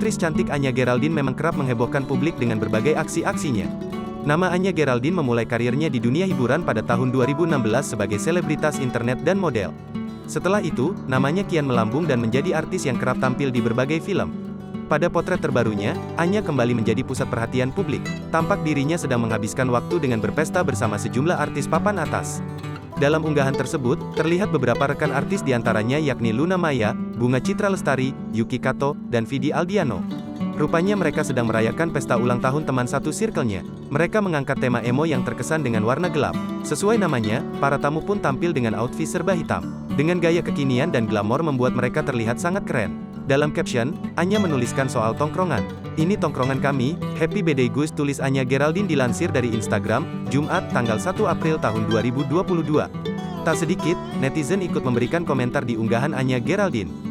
Aktris cantik Anya Geraldine memang kerap menghebohkan publik dengan berbagai aksi-aksinya. Nama Anya Geraldine memulai karirnya di dunia hiburan pada tahun 2016 sebagai selebritas internet dan model. Setelah itu, namanya kian melambung dan menjadi artis yang kerap tampil di berbagai film. Pada potret terbarunya, Anya kembali menjadi pusat perhatian publik. Tampak dirinya sedang menghabiskan waktu dengan berpesta bersama sejumlah artis papan atas. Dalam unggahan tersebut, terlihat beberapa rekan artis diantaranya yakni Luna Maya, Bunga Citra Lestari, Yuki Kato, dan Vidi Aldiano. Rupanya mereka sedang merayakan pesta ulang tahun teman satu circle-nya. Mereka mengangkat tema emo yang terkesan dengan warna gelap. Sesuai namanya, para tamu pun tampil dengan outfit serba hitam. Dengan gaya kekinian dan glamor membuat mereka terlihat sangat keren. Dalam caption, Anya menuliskan soal tongkrongan. "Ini tongkrongan kami, Happy Birthday Gus," tulis Anya Geraldine dilansir dari Instagram, Jumat, tanggal 1 April tahun 2022. Tak sedikit, netizen ikut memberikan komentar di unggahan Anya Geraldine.